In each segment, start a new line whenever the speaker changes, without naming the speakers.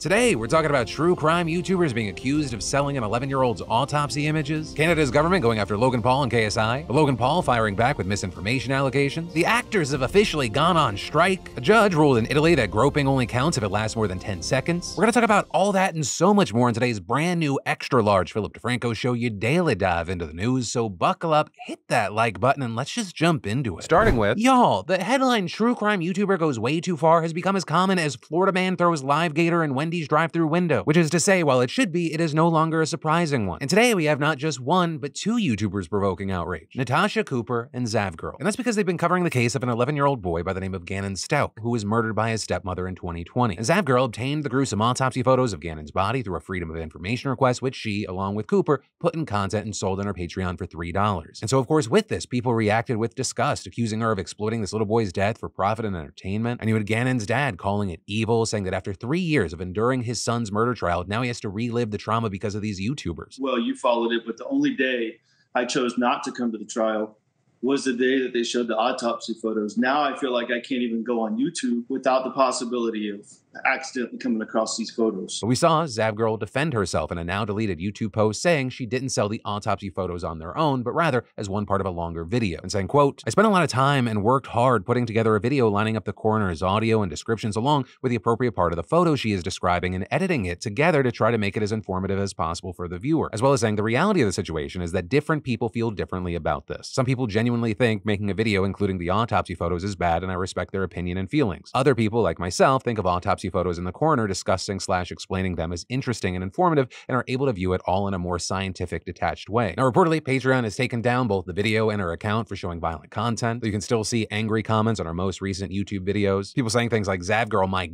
Today, we're talking about true crime YouTubers being accused of selling an 11-year-old's autopsy images, Canada's government going after Logan Paul and KSI, Logan Paul firing back with misinformation allegations, the actors have officially gone on strike, a judge ruled in Italy that groping only counts if it lasts more than 10 seconds. We're gonna talk about all that and so much more in today's brand new extra-large Philip DeFranco show. You daily dive into the news, so buckle up, hit that like button, and let's just jump into it. Starting with, y'all, the headline true crime YouTuber goes way too far has become as common as Florida man throws live gator in Wendy's drive-thru window, which is to say, while it should be, it is no longer a surprising one. And today we have not just one, but two YouTubers provoking outrage, Natasha Cooper and Zavgirl. And that's because they've been covering the case of an 11-year-old boy by the name of Gannon Stout, who was murdered by his stepmother in 2020. And Zavgirl obtained the gruesome autopsy photos of Gannon's body through a Freedom of Information request, which she, along with Cooper, put in content and sold on her Patreon for $3. And so, of course, with this, people reacted with disgust, accusing her of exploiting this little boy's death for profit and entertainment. And you had Gannon's dad calling it evil, saying that after 3 years of enduring his son's murder trial, now he has to relive the trauma because of these YouTubers.
Well, you followed it, but the only day I chose not to come to the trial was the day that they showed the autopsy photos. Now I feel like I can't even go on YouTube without the possibility of accidentally coming across these photos.
But we saw Zavgirl defend herself in a now deleted YouTube post saying she didn't sell the autopsy photos on their own, but rather as one part of a longer video, and saying, quote, "I spent a lot of time and worked hard putting together a video lining up the coroner's audio and descriptions along with the appropriate part of the photo she is describing and editing it together to try to make it as informative as possible for the viewer," as well as saying the reality of the situation is that different people feel differently about this. Some people genuinely think making a video including the autopsy photos is bad, and I respect their opinion and feelings. Other people, like myself, think of autopsy photos in the coroner discussing/explaining them as interesting and informative and are able to view it all in a more scientific, detached way. Now, reportedly, Patreon has taken down both the video and her account for showing violent content. You can still see angry comments on our most recent YouTube videos. People saying things like, "Zavgirl, my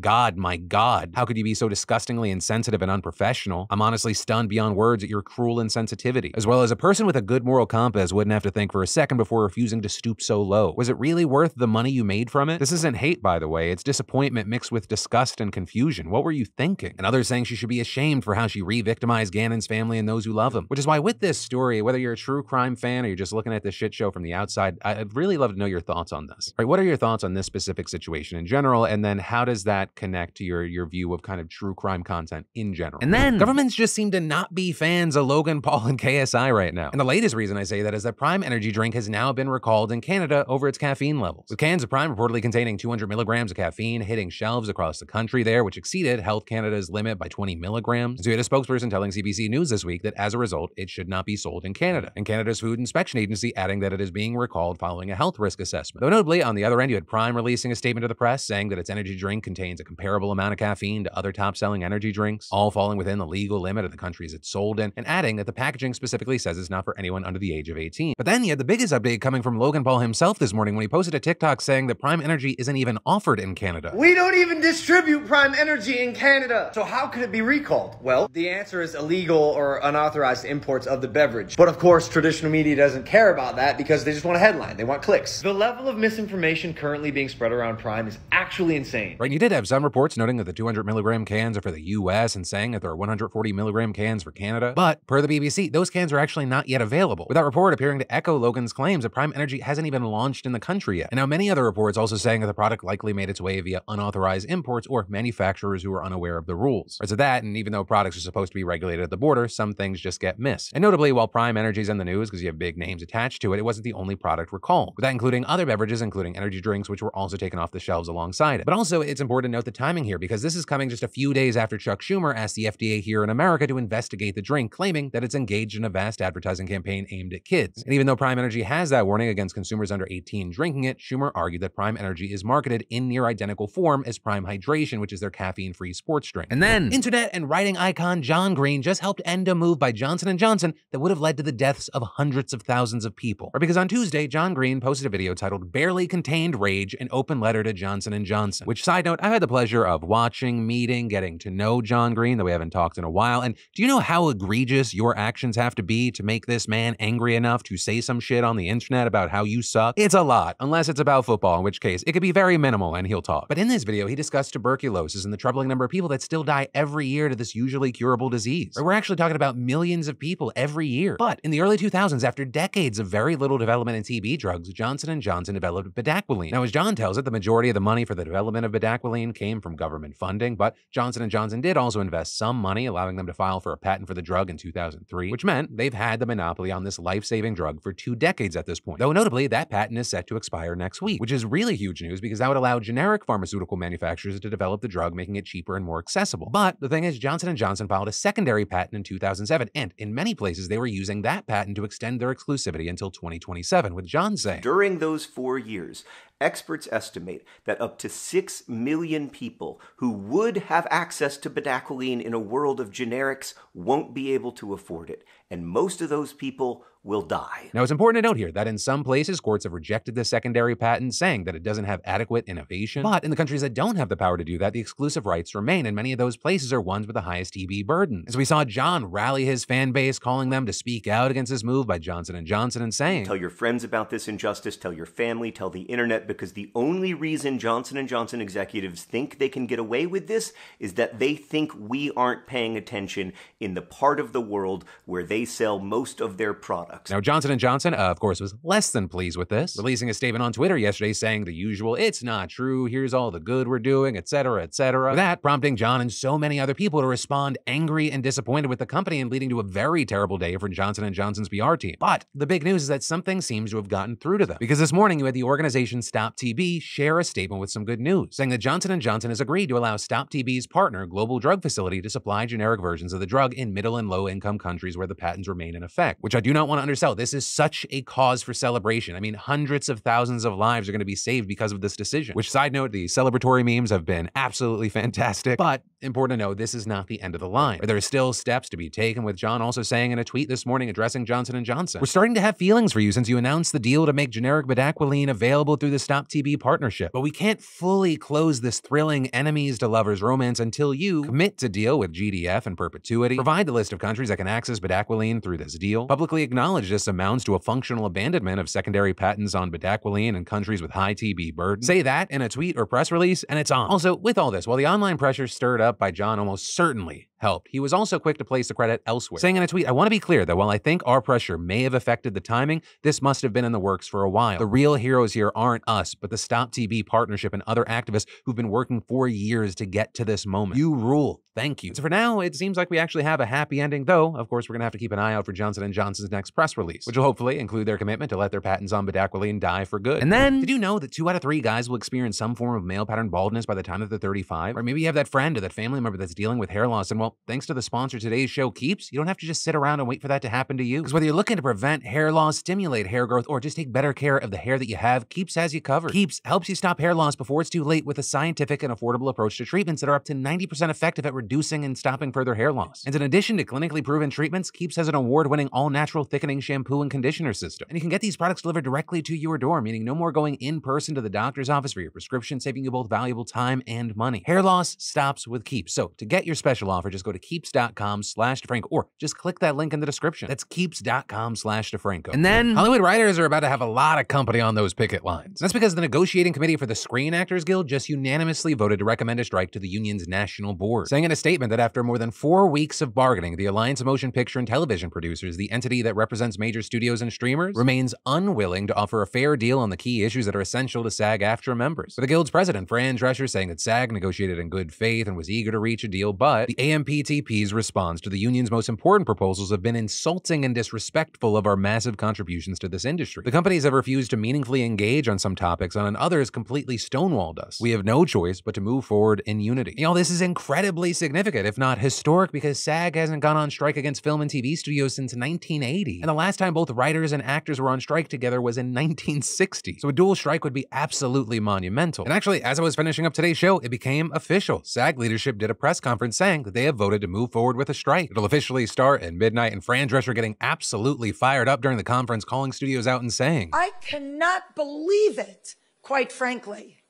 God, how could you be so disgustingly insensitive and unprofessional? I'm honestly stunned beyond words at your cruel insensitivity." As well as, "A person with a good moral compass wouldn't have to think for a second before refusing to stoop so low. Was it really worth the money you made from it?" This isn't hate, by the way. It's disappointment mixed with disgust and confusion. What were you thinking? And others saying she should be ashamed for how she re-victimized Gannon's family and those who love him. Which is why with this story, whether you're a true crime fan or you're just looking at this shit show from the outside, I'd really love to know your thoughts on this. Right? What are your thoughts on this specific situation in general? And then how does that connect to your view of kind of true crime content in general? And then governments just seem to not be fans of Logan Paul and KSI right now. And the latest reason I say that is that Prime Energy drink has now been recalled in Canada over its caffeine levels, with cans of Prime reportedly containing 200 milligrams of caffeine hitting shelves across the country there, which exceeded Health Canada's limit by 20 milligrams. So we had a spokesperson telling CBC News this week that as a result, it should not be sold in Canada. And Canada's Food Inspection Agency adding that it is being recalled following a health risk assessment. Though notably, on the other end, you had Prime releasing a statement to the press saying that its energy drink contains a comparable amount of caffeine to other top-selling energy drinks, all falling within the legal limit of the countries it's sold in, and adding that the packaging specifically says it's not for anyone under the age of 18. But then you had the biggest update coming from Logan Paul himself this morning when he posted a TikTok saying that Prime Energy isn't even offered in Canada.
"We don't even distribute Prime Energy in Canada. So how could it be recalled?" Well, the answer is illegal or unauthorized imports of the beverage. But of course, traditional media doesn't care about that because they just want a headline. They want clicks. The level of misinformation currently being spread around Prime is actually insane.
Right, and you did have some reports noting that the 200 milligram cans are for the US and saying that there are 140 milligram cans for Canada. But per the BBC, those cans are actually not yet available, with that report appearing to echo Logan's claims that Prime Energy hasn't even launched in the country yet. And now many other reports also saying that the product likely made its way via unauthorized imports or manufacturers who are unaware of the rules. Right, so that, and even though products are supposed to be regulated at the border, some things just get missed. And notably, while Prime Energy's in the news because you have big names attached to it, it wasn't the only product recalled, with that including other beverages, including energy drinks, which were also taken off the shelves alongside it. But also, it's important to note the timing here because this is coming just a few days after Chuck Schumer asked the FDA here in America to investigate the drink, claiming that it's engaged in a vast advertising campaign aimed at kids. And even though Prime Energy has that warning against consumers under 18 drinking it, Schumer argued that Prime Energy is marketed in near identical form as Prime Hydration, which is their caffeine-free sports drink. And then, internet and writing icon John Green just helped end a move by Johnson & Johnson that would have led to the deaths of hundreds of thousands of people. Or because on Tuesday, John Green posted a video titled "Barely Contained Rage, an Open Letter to Johnson & Johnson," which, side note, I've had the pleasure of watching, meeting, getting to know John Green, though we haven't talked in a while. And do you know how egregious your actions have to be to make this man angry enough to say some shit on the internet about how you suck? It's a lot, unless it's about football, in which case it could be very minimal and he'll talk. But in this video, he discussed tuberculosis tuberculosis and the troubling number of people that still die every year to this usually curable disease. We're actually talking about millions of people every year. But in the early 2000s, after decades of very little development in TB drugs, Johnson & Johnson developed bedaquiline. Now, as John tells it, the majority of the money for the development of bedaquiline came from government funding, but Johnson & Johnson did also invest some money, allowing them to file for a patent for the drug in 2003, which meant they've had the monopoly on this life-saving drug for 2 decades at this point. Though notably, that patent is set to expire next week, which is really huge news because that would allow generic pharmaceutical manufacturers to develop the drug, making it cheaper and more accessible. But the thing is, Johnson & Johnson filed a secondary patent in 2007, and in many places, they were using that patent to extend their exclusivity until 2027, with John saying,
during those 4 years, experts estimate that up to 6 million people who would have access to bedaquiline in a world of generics won't be able to afford it, and most of those people will die.
Now, it's important to note here that in some places, courts have rejected this secondary patent, saying that it doesn't have adequate innovation. But in the countries that don't have the power to do that, the exclusive rights remain, and many of those places are ones with the highest TB burden. And so we saw John rally his fan base, calling them to speak out against this move by Johnson & Johnson and saying,
tell your friends about this injustice, tell your family, tell the internet, because the only reason Johnson & Johnson executives think they can get away with this is that they think we aren't paying attention in the part of the world where they sell most of their products.
Now, Johnson & Johnson, of course, was less than pleased with this, releasing a statement on Twitter yesterday saying the usual, it's not true, here's all the good we're doing, etc., etc. That prompting John and so many other people to respond angry and disappointed with the company and leading to a very terrible day for Johnson & Johnson's PR team. But the big news is that something seems to have gotten through to them, because this morning you had the organization Stop TB share a statement with some good news, saying that Johnson & Johnson has agreed to allow Stop TB's partner, Global Drug Facility, to supply generic versions of the drug in middle and low-income countries where the patents remain in effect, which I do not want to undersell. This is such a cause for celebration. I mean, hundreds of thousands of lives are going to be saved because of this decision, which, side note, the celebratory memes have been absolutely fantastic. But important to know, this is not the end of the line. There are still steps to be taken, with John also saying in a tweet this morning addressing Johnson & Johnson, we're starting to have feelings for you since you announced the deal to make generic bedaquiline available through the Stop TB partnership. But we can't fully close this thrilling enemies to lovers romance until you commit to deal with GDF in perpetuity, provide the list of countries that can access bedaquiline through this deal, publicly acknowledge this amounts to a functional abandonment of secondary patents on bedaquiline in countries with high TB burden. Say that in a tweet or press release, and it's on. Also, with all this, while the online pressure stirred up by John almost certainly helped, he was also quick to place the credit elsewhere, saying in a tweet, I want to be clear that while I think our pressure may have affected the timing, this must have been in the works for a while. The real heroes here aren't us, but the Stop TB partnership and other activists who've been working for years to get to this moment. You rule. Thank you. So for now, it seems like we actually have a happy ending, though, of course, we're going to have to keep an eye out for Johnson & Johnson's next press release, which will hopefully include their commitment to let their patents on bedaquiline die for good. And then, did you know that 2 out of 3 guys will experience some form of male pattern baldness by the time that they're 35? Or maybe you have that friend or that family member that's dealing with hair loss, and well, thanks to the sponsor today's show, Keeps, you don't have to just sit around and wait for that to happen to you. Because whether you're looking to prevent hair loss, stimulate hair growth, or just take better care of the hair that you have, Keeps has you covered. Keeps helps you stop hair loss before it's too late with a scientific and affordable approach to treatments that are up to 90% effective at reducing and stopping further hair loss. And in addition to clinically proven treatments, Keeps has an award-winning all-natural thickening shampoo and conditioner system. And you can get these products delivered directly to your door, meaning no more going in person to the doctor's office for your prescription, saving you both valuable time and money. Hair loss stops with Keeps. So to get your special offer, just go to keeps.com/DeFranco, or just click that link in the description. That's keeps.com/DeFranco. And then Hollywood writers are about to have a lot of company on those picket lines. That's because the negotiating committee for the Screen Actors Guild just unanimously voted to recommend a strike to the union's national board, saying in a statement that after more than 4 weeks of bargaining, the Alliance of Motion Picture and Television Producers, the entity that represents major studios and streamers, remains unwilling to offer a fair deal on the key issues that are essential to SAG-AFTRA members. With the Guild's president, Fran Drescher, saying that SAG negotiated in good faith and was eager to reach a deal, but the AMPTP's response to the union's most important proposals have been insulting and disrespectful of our massive contributions to this industry. The companies have refused to meaningfully engage on some topics, and on others completely stonewalled us. We have no choice but to move forward in unity. You know, this is incredibly significant, if not historic, because SAG hasn't gone on strike against film and TV studios since 1980. And the last time both writers and actors were on strike together was in 1960. So a dual strike would be absolutely monumental. And actually, as I was finishing up today's show, it became official. SAG leadership did a press conference saying that they have voted to move forward with a strike. It'll officially start at midnight, and Fran Drescher getting absolutely fired up during the conference, calling studios out and saying,
I cannot believe it, quite frankly.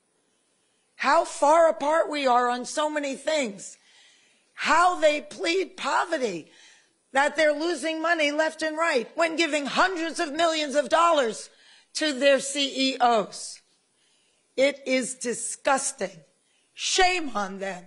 How far apart we are on so many things. How they plead poverty, that they're losing money left and right when giving hundreds of millions of dollars to their CEOs. It is disgusting, Shame on them.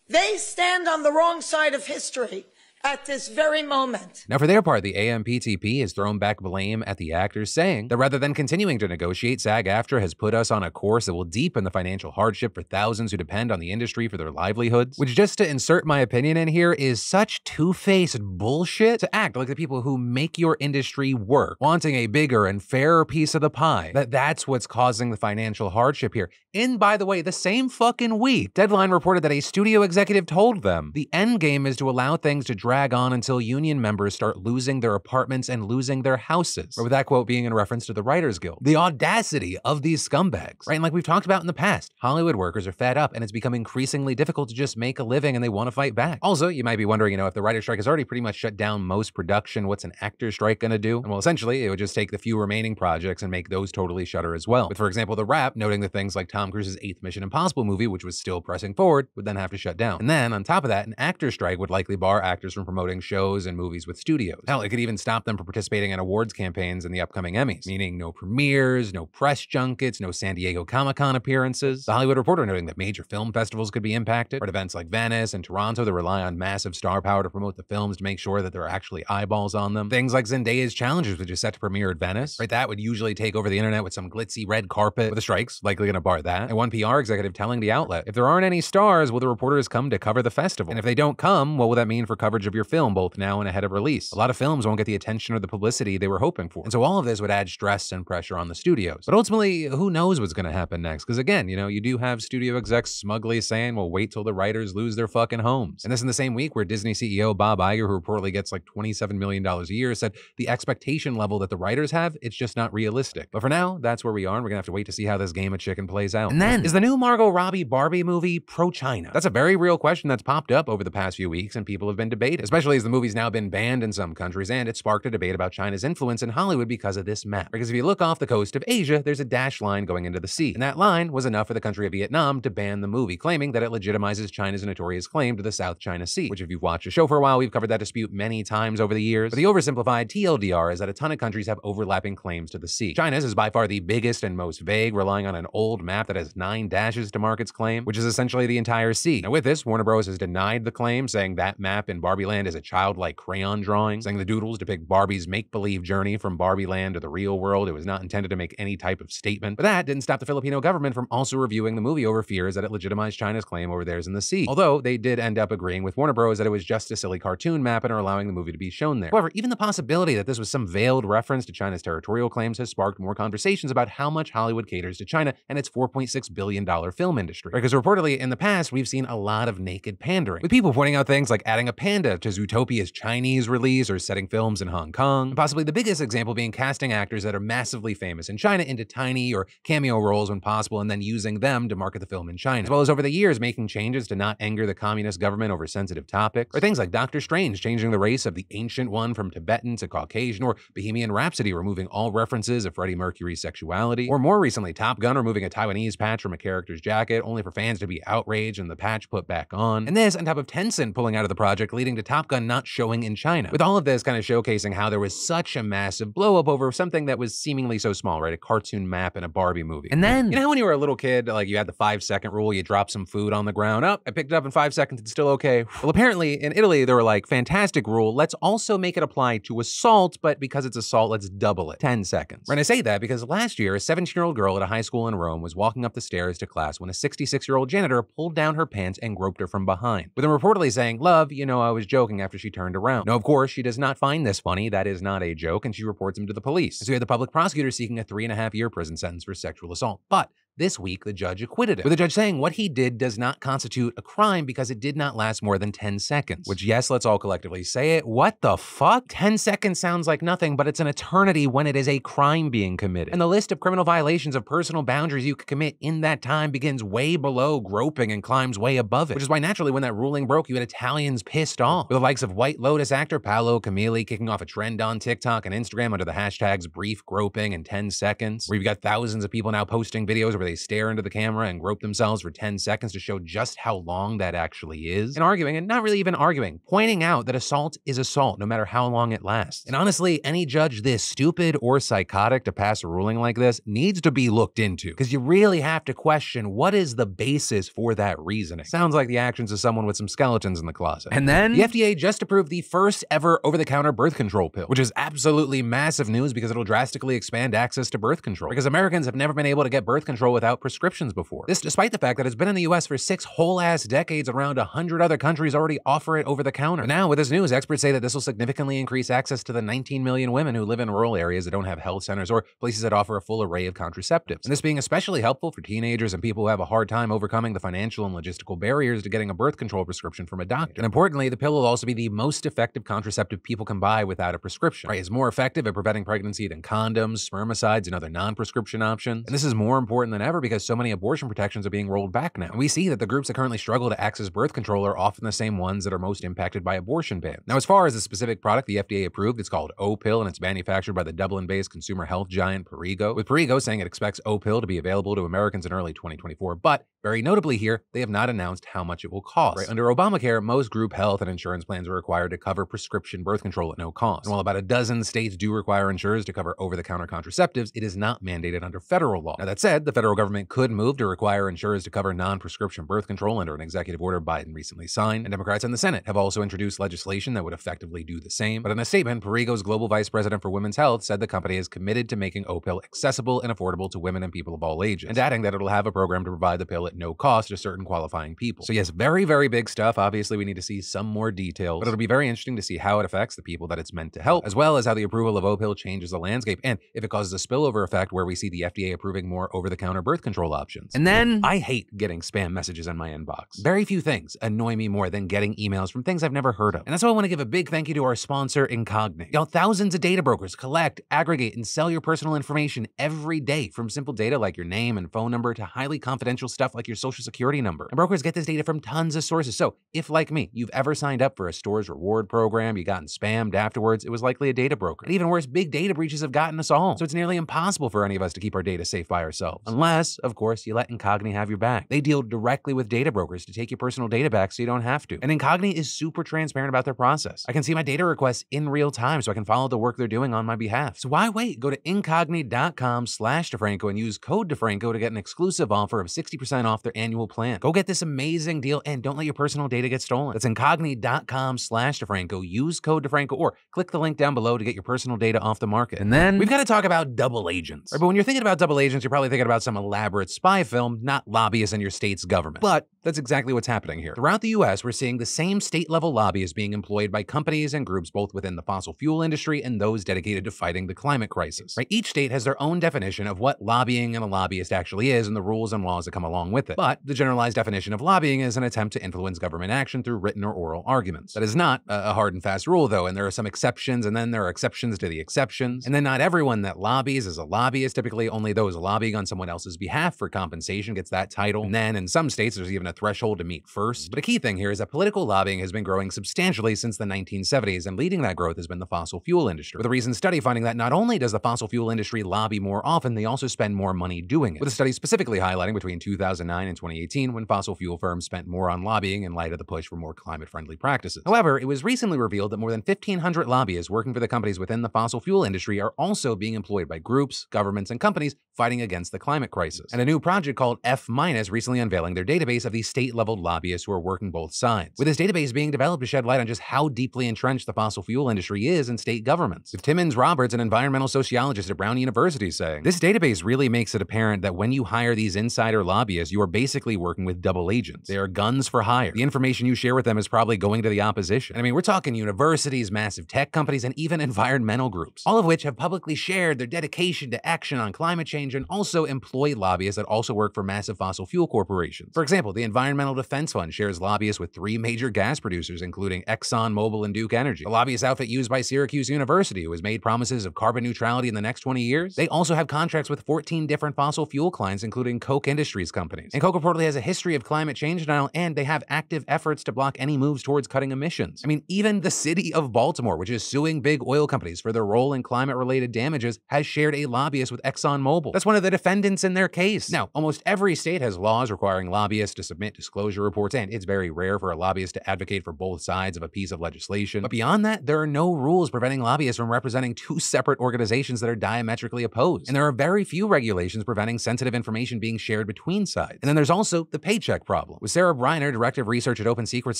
They stand on the wrong side of history at this very moment.
Now, for their part, the AMPTP has thrown back blame at the actors, saying that rather than continuing to negotiate, SAG-AFTRA has put us on a course that will deepen the financial hardship for thousands who depend on the industry for their livelihoods. Which, just to insert my opinion in here, is such two-faced bullshit to act like the people who make your industry work, wanting a bigger and fairer piece of the pie, that's what's causing the financial hardship here. And by the way, the same fucking week, Deadline reported that a studio executive told them the end game is to allow things to drag on until union members start losing their apartments and losing their houses. Or with that quote being in reference to the Writers Guild. The audacity of these scumbags, right? And like we've talked about in the past, Hollywood workers are fed up and it's become increasingly difficult to just make a living and they want to fight back. Also, you might be wondering, if the writer's strike has already pretty much shut down most production, what's an actor strike gonna do? And well, essentially, it would just take the few remaining projects and make those totally shutter as well. With, for example, The Wrap noting that things like Tom Cruise's 8th Mission Impossible movie, which was still pressing forward, would then have to shut down. And then, on top of that, an actor strike would likely bar actors from promoting shows and movies with studios. Hell, it could even stop them from participating in awards campaigns in the upcoming Emmys, meaning no premieres, no press junkets, no San Diego Comic-Con appearances. The Hollywood Reporter noting that major film festivals could be impacted, or at events like Venice and Toronto that rely on massive star power to promote the films to make sure that there are actually eyeballs on them. Things like Zendaya's Challengers, which is set to premiere at Venice, right? That would usually take over the internet with some glitzy red carpet, with the strikes likely gonna bar that. And one PR executive telling the outlet, if there aren't any stars, will the reporters come to cover the festival? And if they don't come, what will that mean for coverage of your film, both now and ahead of release? A lot of films won't get the attention or the publicity they were hoping for. And so all of this would add stress and pressure on the studios. But ultimately, who knows what's gonna happen next? Because again, you do have studio execs smugly saying, well, wait till the writers lose their fucking homes. And this in the same week where Disney CEO Bob Iger, who reportedly gets like $27 million a year, said the expectation level that the writers have, it's just not realistic. But for now, that's where we are, and we're gonna have to wait to see how this game of chicken plays out. And then, is the new Margot Robbie Barbie movie pro-China? That's a very real question that's popped up over the past few weeks, and people have been debating, especially as the movie's now been banned in some countries, and it sparked a debate about China's influence in Hollywood because of this map. Because if you look off the coast of Asia, there's a dashed line going into the sea, and that line was enough for the country of Vietnam to ban the movie, claiming that it legitimizes China's notorious claim to the South China Sea, which if you've watched the show for a while, we've covered that dispute many times over the years. But the oversimplified TLDR is that a ton of countries have overlapping claims to the sea. China's is by far the biggest and most vague, relying on an old map that has 9 dashes to mark its claim, which is essentially the entire sea. Now with this, Warner Bros. Has denied the claim, saying that map in Barbie Land is a childlike crayon drawing, saying the doodles depict Barbie's make-believe journey from Barbie Land to the real world. It was not intended to make any type of statement. But that didn't stop the Filipino government from also reviewing the movie over fears that it legitimized China's claim over theirs in the sea. Although they did end up agreeing with Warner Bros. That it was just a silly cartoon map and are allowing the movie to be shown there. However, even the possibility that this was some veiled reference to China's territorial claims has sparked more conversations about how much Hollywood caters to China and its $4.6 billion film industry. Because reportedly in the past, we've seen a lot of naked pandering, with people pointing out things like adding a panda to Zootopia's Chinese release or setting films in Hong Kong. And possibly the biggest example being casting actors that are massively famous in China into tiny or cameo roles when possible and then using them to market the film in China. As well as over the years making changes to not anger the communist government over sensitive topics. Or things like Doctor Strange changing the race of the Ancient One from Tibetan to Caucasian, or Bohemian Rhapsody removing all references of Freddie Mercury's sexuality. Or more recently, Top Gun removing a Taiwanese patch from a character's jacket, only for fans to be outraged and the patch put back on. And this on top of Tencent pulling out of the project, leading to Top Gun not showing in China. With all of this kind of showcasing how there was such a massive blow up over something that was seemingly so small, right? A cartoon map in a Barbie movie. And then, you know how when you were a little kid, like you had the 5-second rule, you drop some food on the ground, oh, I picked it up in 5 seconds, it's still okay. Well, apparently in Italy, they were like, fantastic rule, let's also make it apply to assault, but because it's assault, let's double it, 10 seconds. And I say that because last year, a 17-year-old girl at a high school in Rome was walking up the stairs to class when a 66-year-old janitor pulled down her pants and groped her from behind, with him reportedly saying, love, I was joking, after she turned around. No, of course, she does not find this funny, that is not a joke, and she reports him to the police. So we had the public prosecutor seeking a 3.5-year prison sentence for sexual assault. But this week, the judge acquitted him, with the judge saying what he did does not constitute a crime because it did not last more than 10 seconds. Which, yes, let's all collectively say it. What the fuck? 10 seconds sounds like nothing, but it's an eternity when it is a crime being committed. And the list of criminal violations of personal boundaries you could commit in that time begins way below groping and climbs way above it. Which is why naturally when that ruling broke, you had Italians pissed off, with the likes of White Lotus actor Paolo Camilli kicking off a trend on TikTok and Instagram under the hashtags brief groping and 10 seconds, where you've got thousands of people now posting videos over where they stare into the camera and grope themselves for 10 seconds to show just how long that actually is, and arguing, and not really even arguing, pointing out that assault is assault no matter how long it lasts. And honestly, any judge this stupid or psychotic to pass a ruling like this needs to be looked into, because you really have to question what is the basis for that reasoning. Sounds like the actions of someone with some skeletons in the closet. And then the FDA just approved the first ever over-the-counter birth control pill, which is absolutely massive news because it'll drastically expand access to birth control, because Americans have never been able to get birth control without prescriptions before. This despite the fact that it's been in the US for 6 whole ass decades, around 100 other countries already offer it over the counter. But now with this news, experts say that this will significantly increase access to the 19 million women who live in rural areas that don't have health centers or places that offer a full array of contraceptives. And this being especially helpful for teenagers and people who have a hard time overcoming the financial and logistical barriers to getting a birth control prescription from a doctor. And importantly, the pill will also be the most effective contraceptive people can buy without a prescription. Right? It's more effective at preventing pregnancy than condoms, spermicides, and other non-prescription options. And this is more important than ever because so many abortion protections are being rolled back now. And we see that the groups that currently struggle to access birth control are often the same ones that are most impacted by abortion bans. Now, as far as the specific product the FDA approved, it's called Opill, and it's manufactured by the Dublin-based consumer health giant Perrigo, with Perrigo saying it expects Opill to be available to Americans in early 2024, but very notably here, they have not announced how much it will cost. Right? Under Obamacare, most group health and insurance plans are required to cover prescription birth control at no cost. And while about a dozen states do require insurers to cover over-the-counter contraceptives, it is not mandated under federal law. Now that said, the federal government could move to require insurers to cover non-prescription birth control under an executive order Biden recently signed, and Democrats in the Senate have also introduced legislation that would effectively do the same. But in a statement, Perrigo's global vice president for women's health said the company is committed to making Opill accessible and affordable to women and people of all ages, and adding that it'll have a program to provide the pill at no cost to certain qualifying people. So yes, very, very big stuff. Obviously, we need to see some more details, but it'll be very interesting to see how it affects the people that it's meant to help, as well as how the approval of Opill changes the landscape, and if it causes a spillover effect where we see the FDA approving more over-the-counter birth control options. And then, I hate getting spam messages in my inbox. Very few things annoy me more than getting emails from things I've never heard of. And that's why I want to give a big thank you to our sponsor, Incogni. Y'all, thousands of data brokers collect, aggregate, and sell your personal information every day, from simple data like your name and phone number to highly confidential stuff like your social security number. And brokers get this data from tons of sources. So if, like me, you've ever signed up for a store's reward program, you gotten spammed afterwards, it was likely a data broker. And even worse, big data breaches have gotten us all. So it's nearly impossible for any of us to keep our data safe by ourselves. Unless, of course, you let Incogni have your back. They deal directly with data brokers to take your personal data back so you don't have to. And Incogni is super transparent about their process. I can see my data requests in real time so I can follow the work they're doing on my behalf. So why wait? Go to incogni.com/DeFranco and use code DeFranco to get an exclusive offer of 60% off their annual plan. Go get this amazing deal and don't let your personal data get stolen. That's incogni.com/DeFranco. Use code DeFranco or click the link down below to get your personal data off the market. And then we've got to talk about double agents. Right, but when you're thinking about double agents, you're probably thinking about some elaborate spy film, not lobbyists in your state's government. But that's exactly what's happening here. Throughout the US, we're seeing the same state-level lobbyists being employed by companies and groups both within the fossil fuel industry and those dedicated to fighting the climate crisis. Right? Each state has their own definition of what lobbying and a lobbyist actually is and the rules and laws that come along with it. But the generalized definition of lobbying is an attempt to influence government action through written or oral arguments. That is not a hard and fast rule, though, and there are some exceptions, and then there are exceptions to the exceptions. And then not everyone that lobbies is a lobbyist. Typically, only those lobbying on someone else's behalf for compensation gets that title. And then in some states, there's even a threshold to meet first. But a key thing here is that political lobbying has been growing substantially since the 1970s, and leading that growth has been the fossil fuel industry. With a recent study finding that not only does the fossil fuel industry lobby more often, they also spend more money doing it. With a study specifically highlighting between 2009 and 2018 when fossil fuel firms spent more on lobbying in light of the push for more climate-friendly practices. However, it was recently revealed that more than 1,500 lobbyists working for the companies within the fossil fuel industry are also being employed by groups, governments, and companies fighting against the climate crisis. And a new project called F- recently unveiling their database of these state-level lobbyists who are working both sides. With this database being developed to shed light on just how deeply entrenched the fossil fuel industry is in state governments. With Timmons Roberts, an environmental sociologist at Brown University, saying, this database really makes it apparent that when you hire these insider lobbyists, you are basically working with double agents. They are guns for hire. The information you share with them is probably going to the opposition. I mean, we're talking universities, massive tech companies, and even environmental groups, all of which have publicly shared their dedication to action on climate change and also employ lobbyists that also work for massive fossil fuel corporations. For example, the Environmental Defense Fund shares lobbyists with 3 major gas producers, including Exxon, Mobil, and Duke Energy. The lobbyist outfit used by Syracuse University, who has made promises of carbon neutrality in the next 20 years. They also have contracts with 14 different fossil fuel clients, including Koch Industries companies. And Koch reportedly has a history of climate change denial, and they have active efforts to block any moves towards cutting emissions. I mean, even the city of Baltimore, which is suing big oil companies for their role in climate-related damages, has shared a lobbyist with ExxonMobil. That's one of the defendants in their case. Now, almost every state has laws requiring lobbyists to submit disclosure reports, and it's very rare for a lobbyist to advocate for both sides of a piece of legislation. But beyond that, there are no rules preventing lobbyists from representing two separate organizations that are diametrically opposed. And there are very few regulations preventing sensitive information being shared between sides. And then there's also the paycheck problem, with Sarah Briner, director of research at Open Secrets,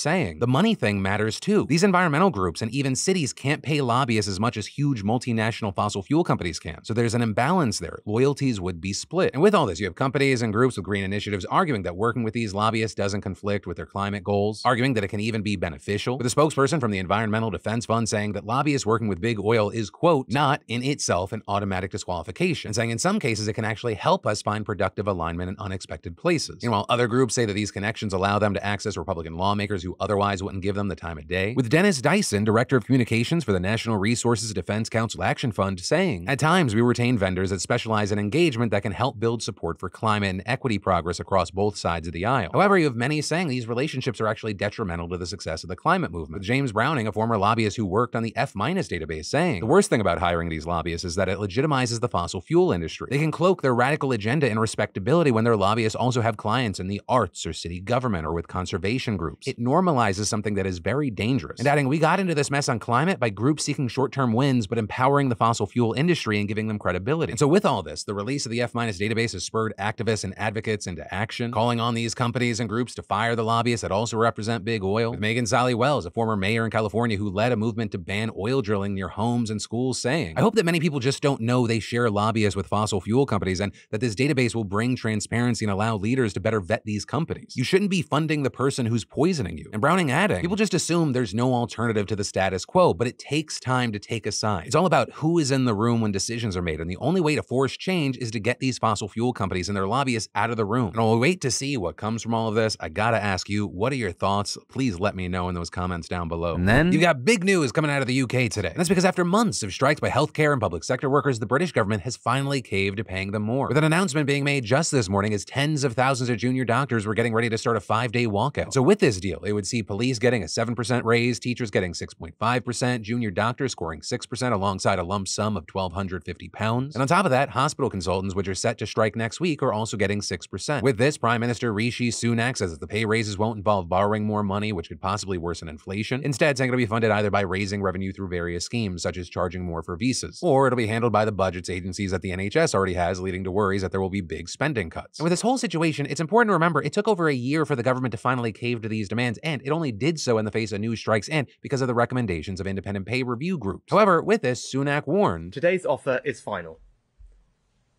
saying, the money thing matters too. These environmental groups and even cities can't pay lobbyists as much as huge multinational fossil fuel companies can. So there's an imbalance there. Loyalties would be split. And with all this, you have companies and groups with green initiatives arguing that working with these lobbyists doesn't conflict with their climate goals, arguing that it can even be beneficial, with a spokesperson from the Environmental Defense Fund saying that lobbyists working with big oil is, quote, not in itself an automatic disqualification, and saying in some cases it can actually help us find productive alignment in unexpected places. Meanwhile, other groups say that these connections allow them to access Republican lawmakers who otherwise wouldn't give them the time of day, with Dennis Dyson, director of communications for the National Resources Defense Council Action Fund, saying, at times we retain vendors that specialize in engagement that can help build support for climate and equity progress across both sides of the aisle. However, you have many saying these relationships are actually detrimental to the success of the climate movement, with James Browning, a former lobbyist who worked on the F- database, saying, the worst thing about hiring these lobbyists is that it legitimizes the fossil fuel industry. They can cloak their radical agenda in respectability when their lobbyists also have clients in the arts or city government or with conservation groups. It normalizes something that is very dangerous. And adding, we got into this mess on climate by groups seeking short-term wins but empowering the fossil fuel industry and giving them credibility. And so with all this, the release of the F- database has spurred activists and advocates into action, calling on these companies and groups to fire the lobbyists that also represent big oil, with Megan Sally Wells, a former mayor in California who led a movement to ban oil drilling near homes and schools, saying, I hope that many people just don't know they share lobbyists with fossil fuel companies and that this database will bring transparency and allow leaders to better vet these companies. You shouldn't be funding the person who's poisoning you. And Browning adding, people just assume there's no alternative to the status quo, but it takes time to take a side. It's all about who is in the room when decisions are made, and the only way to force change is to get these fossil fuel companies and their lobbyists out of the room. And I'll wait to see what comes from all of this. I gotta ask you, what are your thoughts? Please let me know in those comments down below. And then you got big news coming out of the UK today. And that's because after months of strikes by healthcare and public sector workers, the British government has finally caved to paying them more, with an announcement being made just this morning as tens of thousands of junior doctors were getting ready to start a 5-day walkout. So with this deal, it would see police getting a 7% raise, teachers getting 6.5%, junior doctors scoring 6% alongside a lump sum of £1,250. And on top of that, hospital consultants, which are set to strike next week, are also getting 6%. With this, Prime Minister Rishi Sunak says that the pay raises won't involve borrowing more money, which could possibly worsen inflation. Instead, saying it'll be funded either by raising revenue through various schemes, such as charging more for visas, or it'll be handled by the budgets agencies that the NHS already has, leading to worries that there will be big spending cuts. And with this whole situation, it's important to remember it took over a year for the government to finally cave to these demands, and it only did so in the face of new strikes and because of the recommendations of independent pay review groups. However, with this, Sunak warned,
today's offer is final.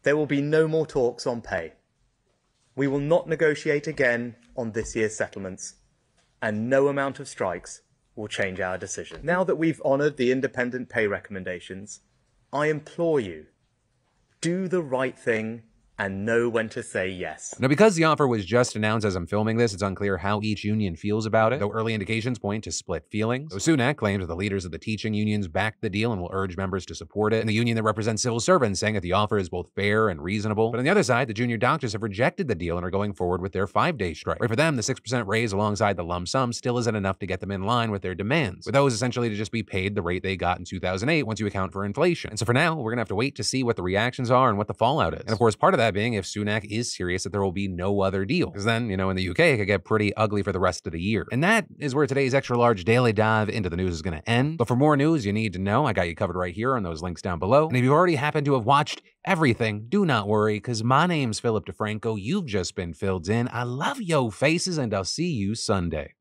There will be no more talks on pay. We will not negotiate again on this year's settlements, and no amount of strikes will change our decision. Now that we've honoured the independent pay recommendations, I implore you, do the right thing and know when to say yes.
Now, because the offer was just announced as I'm filming this, it's unclear how each union feels about it, though early indications point to split feelings. So Sunak claims that the leaders of the teaching unions backed the deal and will urge members to support it, and the union that represents civil servants saying that the offer is both fair and reasonable. But on the other side, the junior doctors have rejected the deal and are going forward with their 5-day strike. Right, for them, the 6% raise alongside the lump sum still isn't enough to get them in line with their demands, with those essentially to just be paid the rate they got in 2008 once you account for inflation. And so for now, we're gonna have to wait to see what the reactions are and what the fallout is. And of course, part of that being if Sunak is serious that there will be no other deal, because then, in the UK, it could get pretty ugly for the rest of the year. And that is where today's extra large daily dive into the news is going to end. But for more news you need to know, I got you covered right here on those links down below. And if you already happen to have watched everything, do not worry, because my name's Philip DeFranco. You've just been filled in. I love yo faces, and I'll see you Sunday.